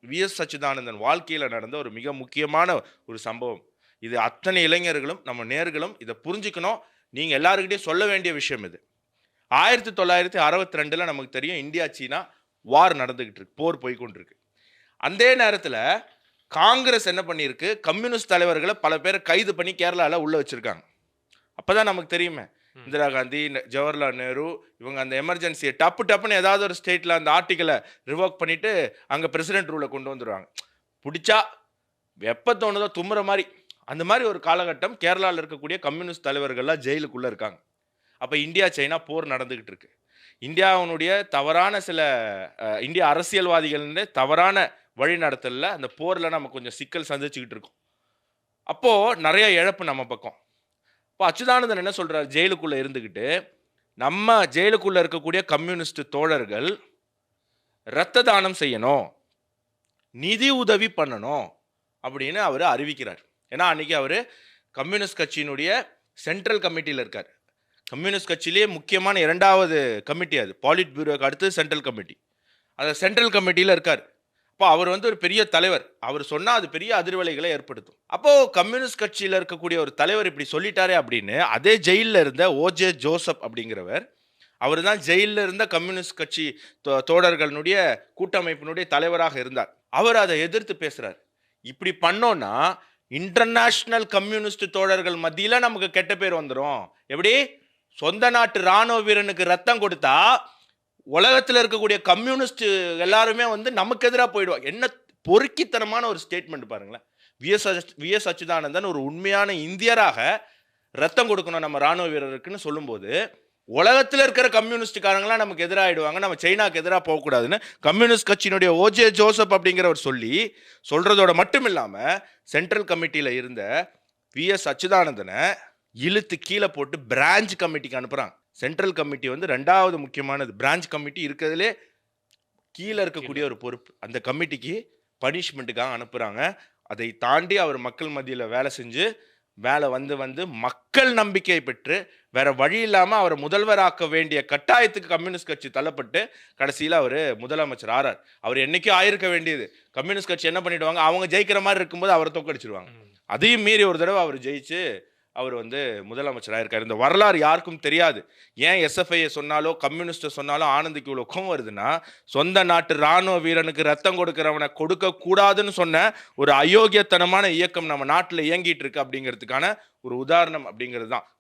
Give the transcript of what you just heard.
வி.எஸ். சச்சிதானந்தன் வாழ்க்கையில நடந்த ஒரு மிக முக்கியமான ஒரு சம்பவம். இது அத்தனை இளைஞர்களும், நம்ம நேயர்களும் இத புரிஞ்சுக்கணும். நீங்க எல்லார்கிட்டயும் சொல்ல வேண்டிய விஷயம் இது. 1962ல நமக்கு தெரியும் இந்தியா, சீனா வார் நடந்துகிட்டு இருக்கு. போர் போய்க் கொண்டிருக்கு. அதே நேரத்துல காங்கிரஸ் என்ன பண்ணியிருக்கு, கம்யூனிஸ்ட் தலைவர்கள பல பேர கைது பண்ணி கேரளால உள்ள வச்சிருக்காங்க. அப்பதான் நமக்கு தெரியுமே. இந்திரா காந்தி, ஜவஹர்லால் நேரு இவங்க அந்த எமர்ஜென்சிய டப்புன்னு ஏதாவது ஒரு ஸ்டேட்ல அந்த ஆர்டிகிள ரிவோக் பண்ணிட்டு அங்க பிரசிடென்ட் ரூல கொண்டு வந்துருவாங்க. புடிச்சா எப்ப தோணுதோ தும்முற மாரி. அந்த மாரி ஒரு காலகட்டம் கேரளால இருக்கக்கூடிய கம்யூனிஸ்ட் தலைவர்கள்லாம் ஜெயிலுக்குள்ள இருக்காங்க. அப்ப இந்தியா, சைனா போர் நடந்துகிட்டு இருக்கு. இந்தியாவினுடைய தவறான சில இந்திய அரசியல்வாதிகளின் தவறான வழிநடத்தல்ல அந்த போர்ல நம்ம கொஞ்சம் சிக்கல் சந்திச்சுக்கிட்டு இருக்கோம். அப்போ நெறைய இழப்பு நம்ம பக்கம். அப்ப அச்சுதானந்தன் என்ன சொல்றாரு ஜெயிலுக்குள்ள இருந்துகிட்டு, நம்ம ஜெயிலுக்குள்ள இருக்கக்கூடிய கம்யூனிஸ்ட் தோழர்கள் ரத்த தானம் செய்யணும். நிதி உதவி பண்ணணும் அப்படின்னு அவரு அறிவிக்கிறார். ஏன்னா அன்னைக்கு அவரு கம்யூனிஸ்ட் கட்சியினுடைய சென்ட்ரல் கமிட்டில இருக்காரு. கம்யூனிஸ்ட் கட்சியிலேயே முக்கியமான 2வது கமிட்டி அது. பாலிட் பியூரோக்கு அடுத்து சென்ட்ரல் கமிட்டி. அந்த சென்ட்ரல் கமிட்டில இருக்காரு. அப்போ அவர் வந்து ஒரு பெரிய தலைவர். அவர் சொன்னா அது பெரிய அதிர்வலைகளை ஏற்படுத்தும். அப்போ கம்யூனிஸ்ட் கட்சியில இருக்கக்கூடிய ஒரு தலைவர் இப்படி சொல்லிட்டாரே அப்படின்னு அதே ஜெயில்ல இருந்த ஓ.ஜே. ஜோசப் அப்படிங்கிறவர், அவர் தான் ஜெயில்ல இருந்த கம்யூனிஸ்ட் கட்சி தோழர்களுடைய கூட்டமைப்பினுடைய தலைவராக இருந்தார். அவர் அதை எதிர்த்து பேசுறார். இப்படி பண்ணோம்னா இன்டர்நேஷனல் கம்யூனிஸ்ட் தோழர்கள் மத்தியில நமக்கு கெட்ட பேர் வந்துரும். எப்படி? சொந்த நாட்டு ராணுவ வீரனுக்கு ரத்தம் கொடுத்தா உலகத்துல இருக்கக்கூடிய கம்யூனிஸ்ட் எல்லாருமே வந்து நமக்கு எதிரா போயிடுவாங்க. என்ன பொறுக்கித்தனமான ஒரு ஸ்டேட்மெண்ட் பாருங்களேன். வி.எஸ். அச்சுதானந்தன் ஒரு உண்மையான இந்தியராக ரத்தம் கொடுக்கணும் நம்ம ராணுவ வீரருக்குன்னு சொல்லும்போது, உலகத்துல இருக்கிற கம்யூனிஸ்ட்காரங்களாம் நமக்கு எதிராயிடுவாங்க. நம்ம சைனாக்கு எதிரா போகக்கூடாதுன்னு கம்யூனிஸ்ட் கட்சியினுடைய ஓ.ஜே. ஜோசப் அப்படிங்கிறவர் சொல்றதோட மட்டும் இல்லாம சென்ட்ரல் கமிட்டியில இருந்த வி.எஸ். அச்சுதானந்தன இழுத்து கீழ போட்டு பிரான்ச் கமிட்டிக்கு அனுப்புறாங்க. சென்ட்ரல் கமிட்டி வந்து 2வது முக்கியமானது. பிரான்ச் கமிட்டி இருக்கிறதுலே கீழ இருக்கக்கூடிய ஒரு பொறுப்பு. அந்த கமிட்டிக்கு பனிஷ்மென்ட்க்காக அனுப்புறாங்க. அதை தாண்டி அவர் மக்கள் மத்தியில வேலை செஞ்சு, வந்து மக்கள் நம்பிக்கையை பெற்று, வேற வழி இல்லாம அவர முதல்வராக்க வேண்டிய கட்டாயத்துக்கு கம்யூனிஸ்ட் கட்சி தள்ளப்பட்டு, கடைசியில அவரு முதலமைச்சர் ஆறார். அவர் என்னைக்கோ ஆயிருக்க வேண்டியது. கம்யூனிஸ்ட் கட்சி என்ன பண்ணிடுவாங்க, அவங்க ஜெயிக்கிற மாரி இருக்கும்போது அவர தோற்கடிச்சிருவாங்க. அதையும் மீறி ஒரு தடவ அவர் ஜெயிச்சு அவர் வந்து முதலமைச்சர் ஆயிருக்காரு. இந்த வரலாறு யாருக்கும் தெரியாது. ஏன் எஸ்.எஃப்.ஐ. சொன்னாலோ கம்யூனிஸ்ட சொன்னாலோ ஆனந்துக்கு இவ்வளவு கோவம் வருதுன்னா, சொந்த நாட்டு ராணுவ வீரனுக்கு ரத்தம் கொடுக்கிறவனை கொடுக்க கூடாதுன்னு சொன்ன ஒரு அயோக்கியத்தனமான இயக்கம் நம்ம நாட்டுல இயங்கிட்டு இருக்கு அப்படிங்கிறதுக்கான ஒரு உதாரணம் அப்படிங்கிறது தான்.